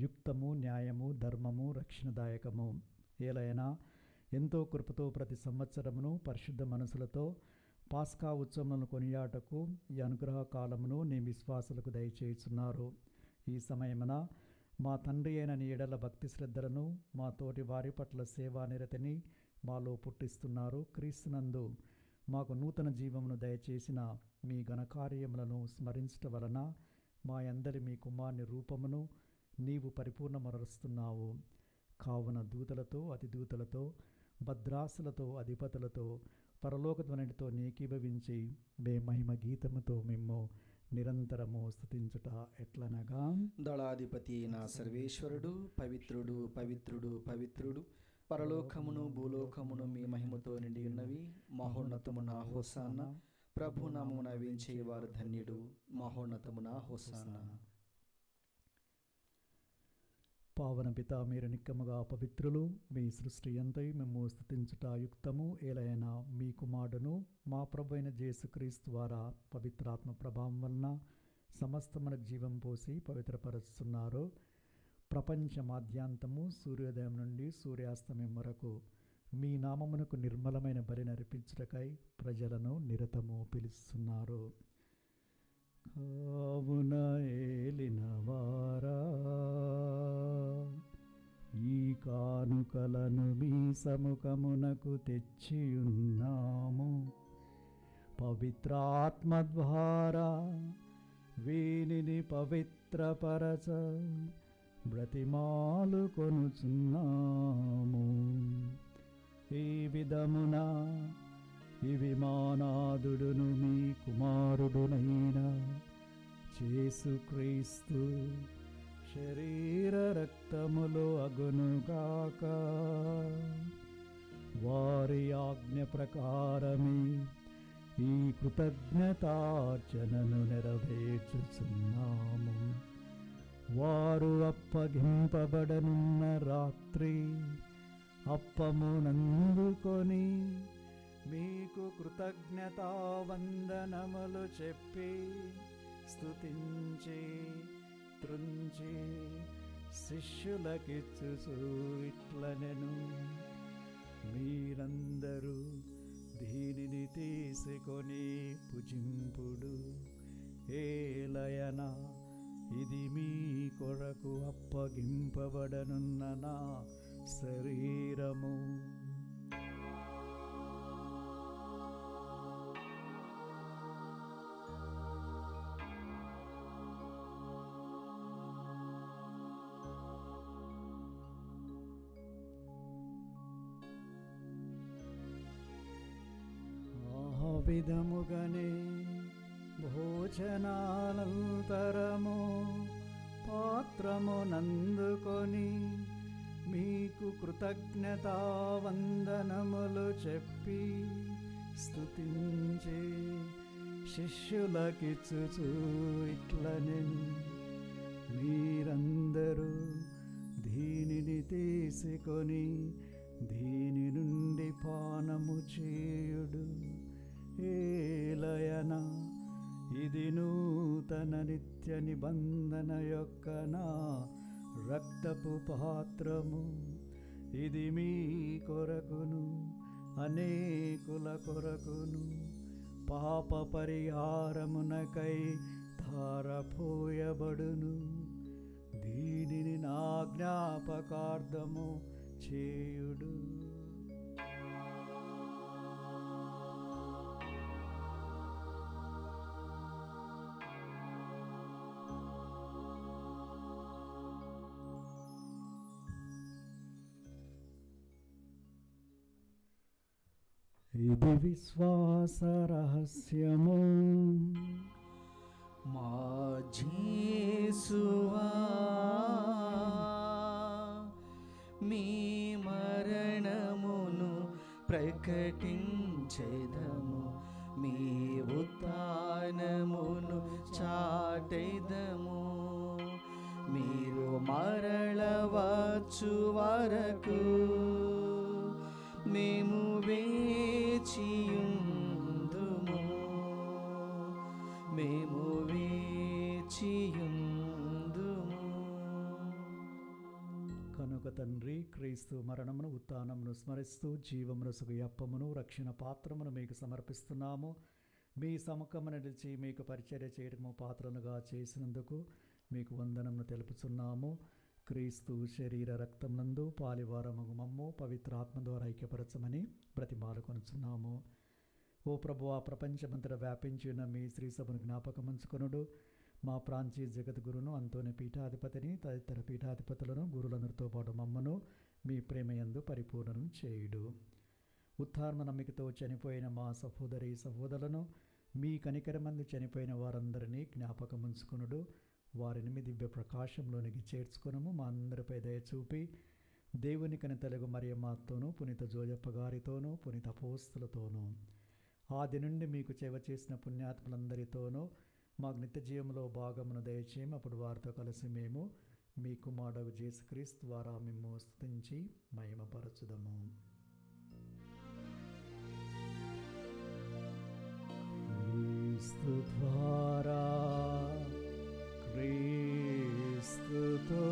యుక్తము, న్యాయము, ధర్మము, రక్షణదాయకము. ఏలైనా ఎంతో కృపతో ప్రతి సంవత్సరమును పరిశుద్ధ మనసులతో పాస్కా ఉత్సవములను కొనియాటకు ఈ అనుగ్రహ కాలమును నీ విశ్వాసులకు దయచేయుచున్నారు. ఈ సమయమున మా తండ్రి అయిన నీ ఎడల భక్తి శ్రద్ధలను, మా తోటి వారి పట్ల సేవానిరతిని మాలో పుట్టిస్తున్నారు. క్రీస్తునందు మాకు నూతన జీవమును దయచేసిన మీ ఘనకార్యములను స్మరించటం వలన మా అందరి మీ కుమారుని రూపమును నీవు పరిపూర్ణమరుస్తున్నావు. కావున దూతలతో, అతిదూతలతో, భద్రాసులతో, అధిపతులతో, పరలోక ధ్వనితో నీకీభవించి మే మహిమ గీతముతో మేము నిరంతరము స్తుతించుట ఎట్లనగా, దళాధిపతి నా సర్వేశ్వరుడు పవిత్రుడు, పవిత్రుడు, పవిత్రుడు, పరలోకమును భూలోకమును మీ మహిమతో నిండి ఉన్నవి. మహోన్నతమున హోసానా. ప్రభు నామమున వేంచేవారు ధన్యుడు. మహోన్నతమున హోసానా. పావన పిత, మీరు నిక్కముగా పవిత్రులు. మీ సృష్టి అంతయు మేము స్తుతించుట యుక్తము. ఏలైనా మీ కుమారుడును మా ప్రభు అయిన యేసుక్రీస్తు ద్వారా పవిత్రాత్మ ప్రభావం వలన సమస్తమునకు జీవం పోసి పవిత్రపరుస్తున్నారు. ప్రపంచమాద్యాంతము సూర్యోదయం నుండి సూర్యాస్తమయం వరకు మీ నామమునకు నిర్మలమైన బలిని అర్పించుటకై ప్రజలను నిరతము పిలుస్తున్నారు. కావున ఏలినవారా, ఈ కానుకలను మీ సముఖమునకు తెచ్చియున్నాము. పవిత్రాత్మ ద్వారా వీనిని పవిత్రపరచ బ్రతిమాలు కొనుచున్నాము. ఈ విధమున ఇవి మానాదుడును మీ కుమారుడునైన యేసుక్రీస్తు శరీర రక్తములు అగునుగాక. వారి ఆజ్ఞ ప్రకారమే ఈ కృతజ్ఞతార్చనను నెరవేర్చుచున్నాము. వారు అప్పగింపబడనున్న రాత్రి అప్పమునందుకొని మీకు కృతజ్ఞతా వందనములు చెప్పి స్తుతించి త్రుంచి శిష్యులకిచ్చుచు ఇట్లనెను, మీరందరూ దీనిని తీసుకొని భుజింపుడు. ఏలయన ఇది మీ కొరకు అప్పగింపబడనున్న నా శరీరము. విధముగనే భోజనానంతరము పాత్రమునందుకొని మీకు కృతజ్ఞతావందనములు చెప్పి స్తుతించి శిష్యులకిచ్చుచు ఇట్లనెను, మీరందరూ దీనిని తీసుకొని దీని నుండి పానము చేయుడు. ఏలయన ఇది నూతన నిత్య నిబంధన యొక్క నా రక్తపు పాత్రము. ఇది మీ కొరకును అనేకుల కొరకును పాప పరిహారమునకై ధారపోయబడును. దీనిని నా జ్ఞాపకార్థము చేయుడు. ఇది విశ్వాస రహస్యము. మా యేసువా మీ మరణమును ప్రకటించెదము, మీ ఉత్థానమును చాటెదము. మీరు మరల వచ్చు వరకు మేము వేచియుందుము, మేము వేచియుందుము. కనుక తండ్రి, క్రీస్తు మరణమును ఉత్థానమును స్మరిస్తూ జీవమును సుగయప్పమును రక్షణ పాత్రమును మీకు సమర్పిస్తున్నాము. మీ సముఖము నిలిచి మీకు పరిచర్య చేయడము పాత్రలుగా చేసినందుకు మీకు వందనమును తెలుపుచున్నాము. క్రీస్తు శరీర రక్తమునందు పాలివారమగు మమ్ము పవిత్రాత్మ ద్వారా ఐక్యపరచమని బ్రతిమాలుకొనుచున్నాము. ఓ ప్రభువా, ప్రపంచమంతటా వ్యాపించి ఉన్న మీ శ్రీ సభను జ్ఞాపకముంచుకొనుడు. మా ప్రాంతీయ జగద్గురును అంతోని పీఠాధిపతిని తదితర పీఠాధిపతులను గురులందరితో పాటు మమ్మను మీ ప్రేమయందు పరిపూర్ణం చేయుడు. ఉత్థాన నమ్మికతో చనిపోయిన మా సహోదరి సహోదరులను మీ కనికరమందు చనిపోయిన వారందరినీ జ్ఞాపకముంచుకొనుడు. వారిని మీ దివ్య ప్రకాశంలోనికి చేర్చుకొనము. మా అందరిపై దయ చూపి దేవుని కని తెలుగు మరియమ్మతోనూ పునీత జోజప్ప గారితోనూ పునీత అపోస్తలతోనూ ఆది నుండి మీకు సేవ చేసిన పుణ్యాత్ములందరితోనూ మా నిత్య జీవంలో భాగమును దయచేయం. అప్పుడు వారితో కలిసి మేము మీ కుమారుడు యేసుక్రీస్తు ద్వారా మేము స్తుతించి మహిమపరచుదము. క్రీస్తు ద్వారా క్రీస్తుతో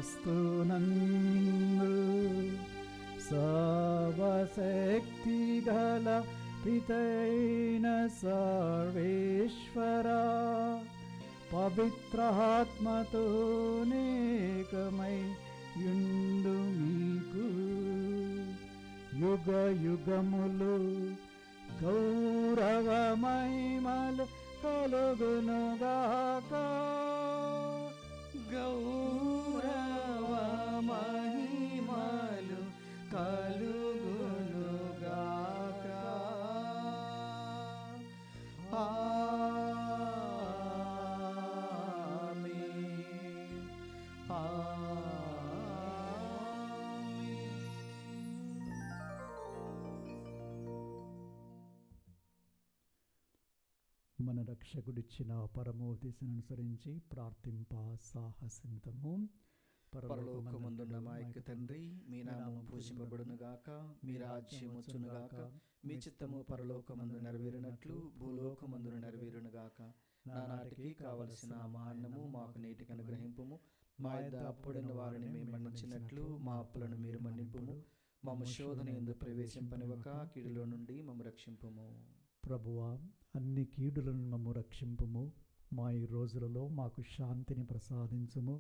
క్రీస్తునందు సర్వశక్తి గల పితైన సర్వేశ్వరా పవిత్రాత్మతో నేకమై యుండు మీకు యుగ యుగములు గౌరవ మహిమలు కలుగునుగాక. గౌరవ మహిమలు కలుగునుగాక. ఆమేన్. మన రక్షకుడిచ్చిన పరమోపదేశాన్ని అనుసరించి ప్రార్థింప సాహసింతము. పరలోకమందున్న మా యొక్క తండ్రి, మీ నామము పూజింపబడునుగాక, మీ రాజ్యం వచ్చునుగాక, మీ చిత్తము పరలోకమందు నెరవేరినట్లు భూలోకమందున నెరవేరునుగాక. నానాటికి కావలసిన మా అన్నము మాకు నేటికి అనుగ్రహింపుము. మా యొద్ద అప్పుడైన వారిని మేము మన్నించినట్లు మా అప్పులను మీరు మన్నింపుము. మమ్ము శోధన యందు ప్రవేశింపనివ్వక కీడులో నుండి మమ్ము రక్షింపుము. ప్రభువా, అన్ని కీడులను మమ్ము రక్షింపుము. మా ఈ రోజులలో మాకు శాంతిని ప్రసాదించుము.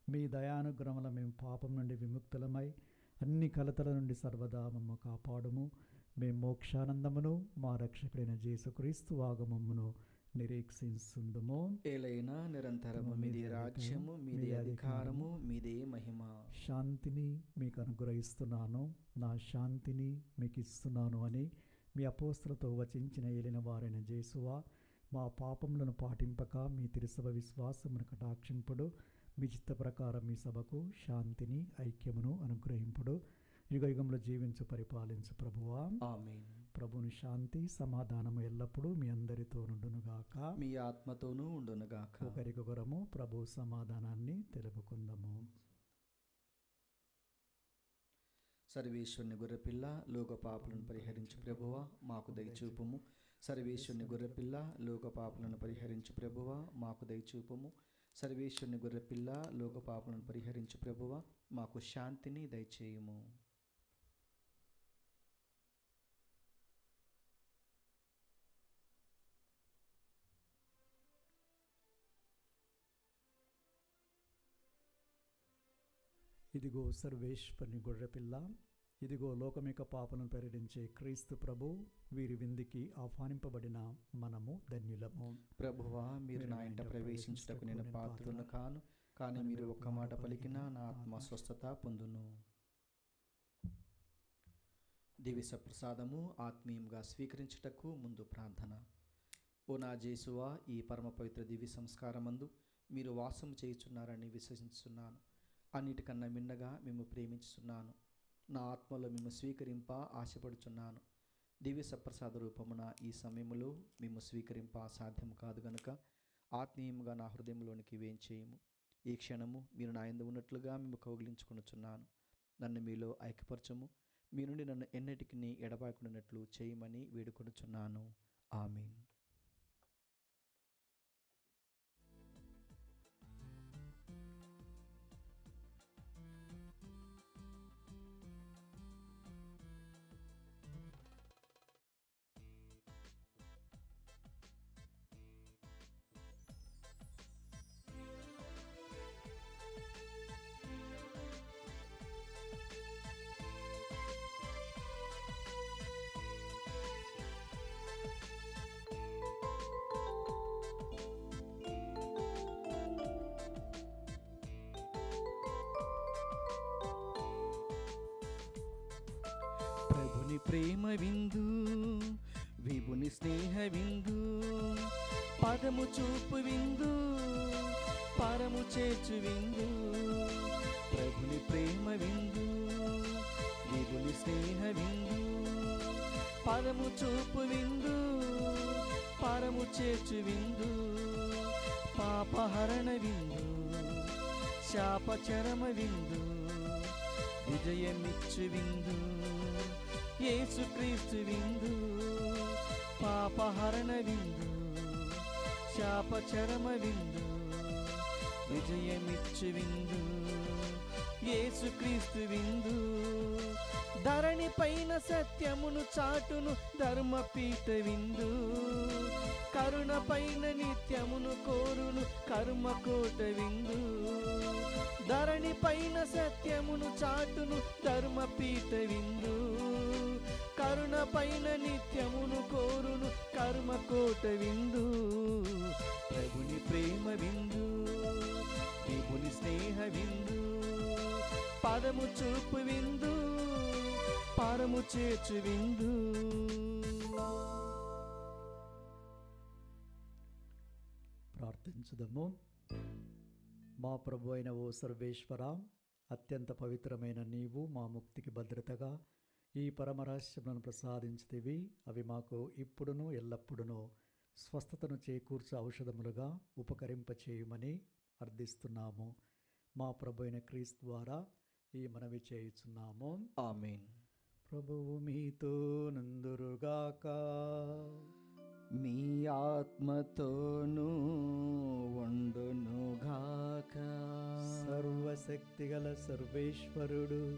మీ దయానుగ్రహముల మేము పాపం నుండి విముక్తులమై అన్ని కలతల నుండి సర్వదా మమ్ము కాపాడుము. మేము మోక్షానందమును మా రక్షకుడైన యేసుక్రీస్తు ఆగమమును నిరీక్షించుందుము. ఏలైనా నిరంతరము మీదే రాజ్యము, మీదే అధికారము, మీదే మహిమ. శాంతిని మీకు అనుగ్రహిస్తున్నాను, నా శాంతిని మీకు ఇస్తున్నాను అని మీ అపోస్తలతో వచించిన ఏలిన వారైన యేసువా, మా పాపములను పాటింపక మీ తిరుసభ విశ్వాసమును కటాక్షింపుడు. మీ చిత్త ప్రకారం మీ సభకు శాంతిని ఐక్యమును అనుగ్రహింపుడు. యుగయుగంలో జీవించు పరిపాలించు ప్రభువా. ఆమేన్. ప్రభుని శాంతి సమాధానము ఎల్లప్పుడూ మీ అందరితో నుండునుగాక, మీ ఆత్మతోనూ ఉండునుగాక. ఒకరికొకరము ప్రభు సమాధానాన్ని తెలుపుకుందాము. సర్వేశ్వరుని గొర్రెపిల్ల, లోక పాపులను పరిహరించు ప్రభువా, మాకు దయచూపుము. సర్వేశ్వరుని గొర్రెపిల్ల, లోక పాపులను పరిహరించు ప్రభువా, మాకు దయచూపుము. సర్వేశ్వరుని గొర్రెపిల్ల, లోక పాపులను పరిహరించు ప్రభువా, మాకు శాంతిని దయచేయుము. ఇదిగో సర్వేశ్వరుని గొర్రెపిల్ల, ఇదిగో లోకమిక పాపలను పరిహరించే క్రీస్తు ప్రభు, వీరి విందుకి ఆహ్వానింపబడిన మనము ధన్యులము. ప్రభువా, మీరు నా ఇంట ప్రవేశించుటకు నేను పాత్రులను కాను, కానీ మీరు ఒక్క మాట పలికినా నా ఆత్మ స్వస్థత పొందును. దివ్య ప్రసాదము ఆత్మీయంగా స్వీకరించుటకు ముందు ప్రార్థన. ఓ నా యేసువా, ఈ పరమ పవిత్ర దివ్య సంస్కారమందు మీరు వాసం చేయుచున్నారని విశ్వసించున్నాను. అన్నిటికన్నా మిన్నగా మేము ప్రేమించుచున్నాను. నా ఆత్మలో మేము స్వీకరింప ఆశపడుచున్నాను. దివ్య సప్రసాద రూపమున ఈ సమయంలో మేము స్వీకరింప సాధ్యం కాదు గనుక ఆత్మీయంగా నా హృదయంలోనికి వేంచేయము. ఈ క్షణము మీరు నా యందు ఉన్నట్లుగా మేము కౌగిలించుకొనుచున్నాను. నన్ను మీలో ఐక్యపరచము. మీ నుండి నన్ను ఎన్నటికీ ఎడబాయకుండానట్లు చేయమని వేడుకొనుచున్నాను. ఆమేన్. ప్రభుని ప్రేమ విందు, విభుని స్నేహ విందు, పదము చూపు విందు, పరము చేర్చు విందు. ప్రభుని ప్రేమ విందు, విభుని స్నేహ విందు, పదము చూపు విందు, పరము చేర్చు విందు. పాపహరణ విందు, శాపచరమ విందు, విజయమిచ్చు విందు, యేసుక్రీస్తు విందు. పాపహరణ విందు, శాపచరమ విందు, విజయమిచ్చు విందు, యేసుక్రీస్తు విందు. ధరణి పైన సత్యమును చాటును ధర్మపీఠ విందు, కరుణ పైన నిత్యమును కోరును కర్మకోట విందు. ధరణి పైన సత్యమును చాటును ధర్మపీఠ విందు, కరుణ పైన నిత్యమును కోరును కర్మకోట విందు. ప్రభుని ప్రేమ విందు, విభుని స్నేహ విందు, పదము చూపు విందు, పరము చేర్చు విందు. ప్రార్థించుదము. మా ప్రభు అయిన ఓ సర్వేశ్వర, అత్యంత పవిత్రమైన నీవు మా ముక్తికి భద్రతగా ఈ పరమరహస్యములను ప్రసాదించితివి. అవి మాకు ఇప్పుడును ఎల్లప్పుడును స్వస్థతను చేకూర్చు ఔషధములుగా ఉపకరింపచేయుమని అర్థిస్తున్నాము. మా ప్రభు అయిన క్రీస్తు ద్వారా ఈ మనవి చేయుచున్నాము. ఆమేన్. ప్రభువు మీతో నందురుగాక. మీ ఆత్మతోనూ ఉండునుగాక. సర్వశక్తిగల సర్వేశ్వరుడు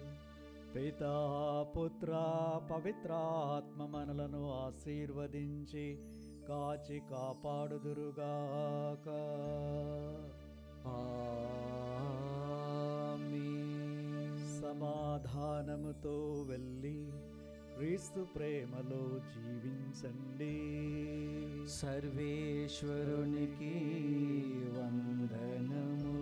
పితా పుత్ర పవిత్రాత్మ మనలను ఆశీర్వదించి కాచి కాపాడుదురుగాక. ఆమేన్. సమాధానముతో వెళ్ళి క్రీస్తు ప్రేమలో జీవించండి. సర్వేశ్వరునికి వందనము.